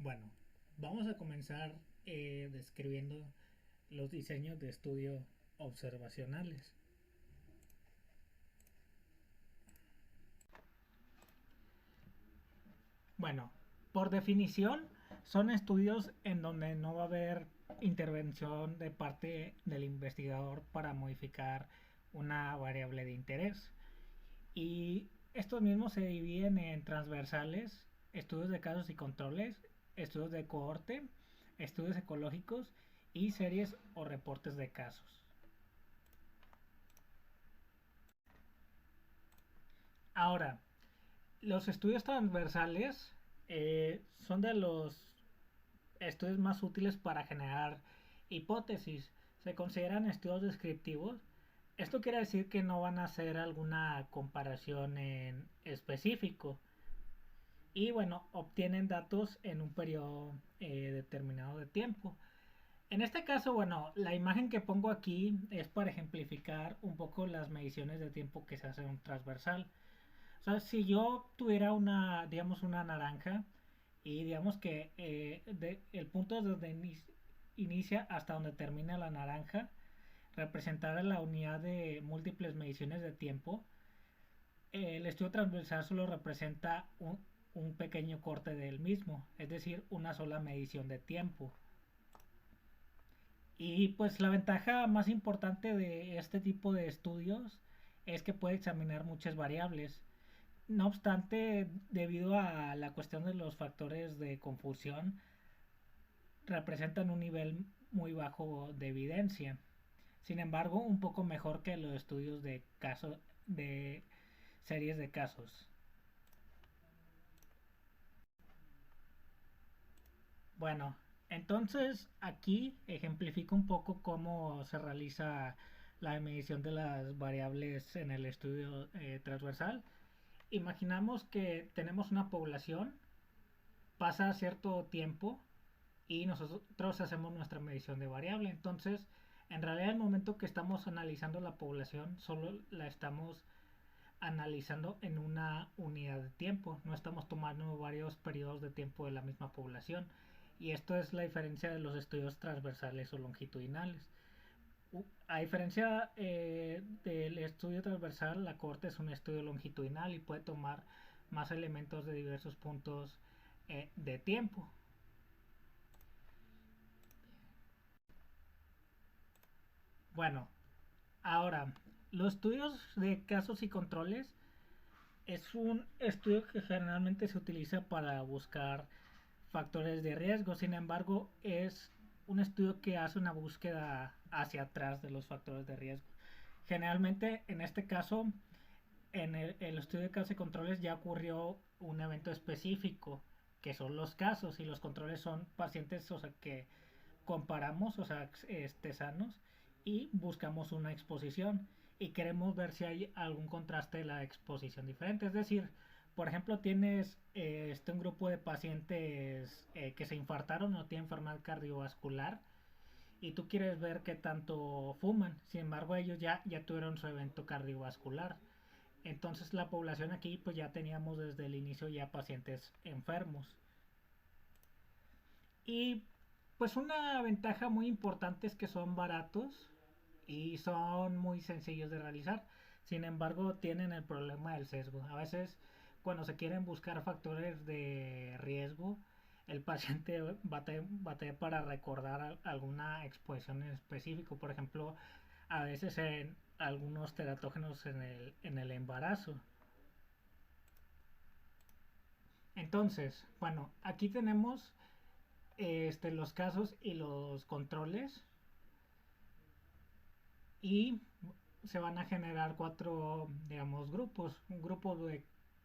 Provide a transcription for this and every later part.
Bueno, vamos a comenzar describiendo los diseños de estudio observacionales. Bueno, por definición, son estudios en donde no va a haber intervención de parte del investigador para modificar una variable de interés. Y estos mismos se dividen en transversales, estudios de casos y controles, estudios de cohorte, estudios ecológicos y series o reportes de casos. Ahora, los estudios transversales son de los estudios más útiles para generar hipótesis. Se consideran estudios descriptivos. Esto quiere decir que no van a hacer alguna comparación en específico. Y bueno, obtienen datos en un periodo determinado de tiempo. En este caso, bueno, la imagen que pongo aquí es para ejemplificar un poco las mediciones de tiempo que se hace en un transversal. O sea, si yo tuviera una, digamos, una naranja y digamos que el punto donde inicia hasta donde termina la naranja representara la unidad de múltiples mediciones de tiempo, el estudio transversal solo representa un pequeño corte del mismo, es decir, una sola medición de tiempo. Y pues la ventaja más importante de este tipo de estudios es que puede examinar muchas variables. No obstante, debido a la cuestión de los factores de confusión, representan un nivel muy bajo de evidencia. Sin embargo, un poco mejor que los estudios de casos de series de casos. Bueno, entonces aquí ejemplifico un poco cómo se realiza la medición de las variables en el estudio transversal. Imaginamos que tenemos una población, pasa cierto tiempo y nosotros hacemos nuestra medición de variable. Entonces, en realidad, el momento que estamos analizando la población, solo la estamos analizando en una unidad de tiempo. No estamos tomando varios periodos de tiempo de la misma población. Y esto es la diferencia de los estudios transversales o longitudinales. A diferencia del estudio transversal, la corte es un estudio longitudinal y puede tomar más elementos de diversos puntos de tiempo. Bueno, ahora, los estudios de casos y controles es un estudio que generalmente se utiliza para buscar factores de riesgo. Sin embargo, es un estudio que hace una búsqueda hacia atrás de los factores de riesgo. Generalmente, en este caso, en el estudio de casos y controles ya ocurrió un evento específico, que son los casos, y los controles son pacientes, o sea, que comparamos, o sea, sanos, y buscamos una exposición y queremos ver si hay algún contraste de la exposición diferente. Es decir, por ejemplo, tienes un grupo de pacientes que se infartaron o tienen enfermedad cardiovascular y tú quieres ver qué tanto fuman. Sin embargo, ellos ya tuvieron su evento cardiovascular. Entonces la población aquí pues ya teníamos desde el inicio ya pacientes enfermos. Y pues una ventaja muy importante es que son baratos y son muy sencillos de realizar. Sin embargo, tienen el problema del sesgo. A veces cuando se quieren buscar factores de riesgo, el paciente batalla para recordar alguna exposición en específico. Por ejemplo, a veces en algunos teratógenos en el embarazo. Entonces, bueno, aquí tenemos los casos y los controles y se van a generar cuatro, digamos, grupos. Un grupo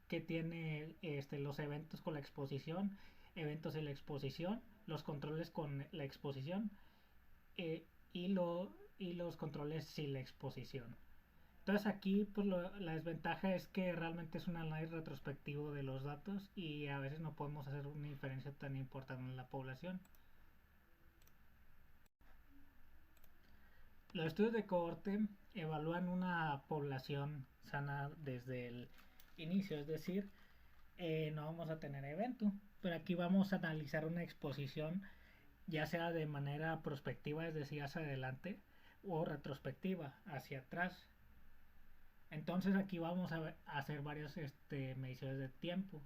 que tiene los eventos con la exposición, eventos en la exposición, los controles con la exposición eh, y los controles sin la exposición. Entonces aquí pues la desventaja es que realmente es un análisis retrospectivo de los datos y a veces no podemos hacer una diferencia tan importante en la población. Los estudios de cohorte evalúan una población sana desde el inicio, es decir, no vamos a tener evento. Pero aquí vamos a analizar una exposición, ya sea de manera prospectiva, es decir, hacia adelante, o retrospectiva, hacia atrás. Entonces aquí vamos a hacer varias mediciones de tiempo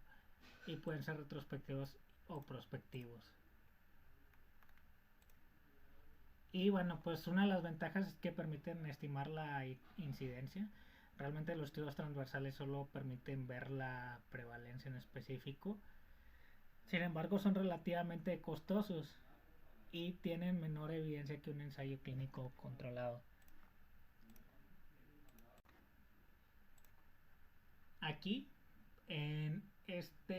y pueden ser retrospectivos o prospectivos. Y bueno, pues una de las ventajas es que permiten estimar la incidencia. Realmente los estudios transversales solo permiten ver la prevalencia en específico. Sin embargo, son relativamente costosos y tienen menor evidencia que un ensayo clínico controlado. Aquí, en esta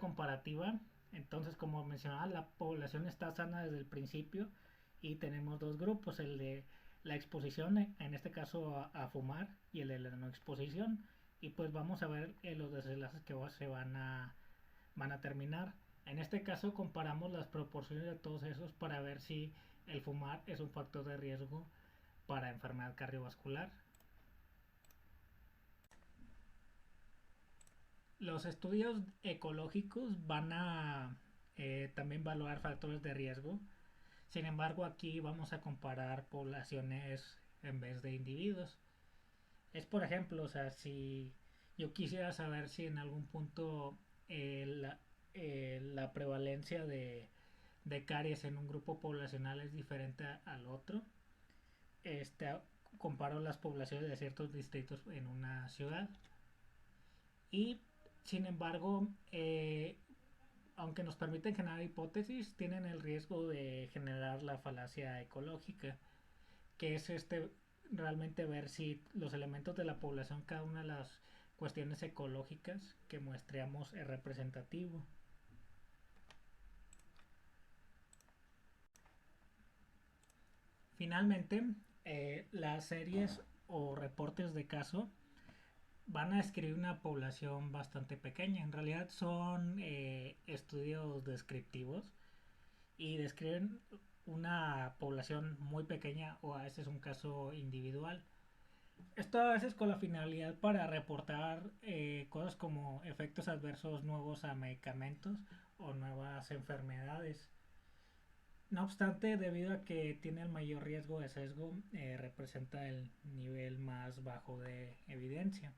comparativa, entonces como mencionaba, la población está sana desde el principio y tenemos dos grupos, el de la exposición, en este caso a fumar, y el de la no exposición. Y pues vamos a ver los desenlaces que se van a terminar. En este caso comparamos las proporciones de todos esos para ver si el fumar es un factor de riesgo para enfermedad cardiovascular. Los estudios ecológicos van a también evaluar factores de riesgo. Sin embargo, aquí vamos a comparar poblaciones en vez de individuos. Es por ejemplo, o sea, si yo quisiera saber si en algún punto la prevalencia de caries en un grupo poblacional es diferente al otro, este, comparo las poblaciones de ciertos distritos en una ciudad. Y sin embargo, aunque nos permiten generar hipótesis, tienen el riesgo de generar la falacia ecológica, que es realmente ver si los elementos de la población, cada una de las cuestiones ecológicas que muestreamos es representativo. Finalmente, las series o reportes de caso van a describir una población bastante pequeña. En realidad son estudios descriptivos y describen una población muy pequeña o a veces un caso individual. Esto a veces con la finalidad para reportar cosas como efectos adversos nuevos a medicamentos o nuevas enfermedades. No obstante, debido a que tiene el mayor riesgo de sesgo, representa el nivel más bajo de evidencia.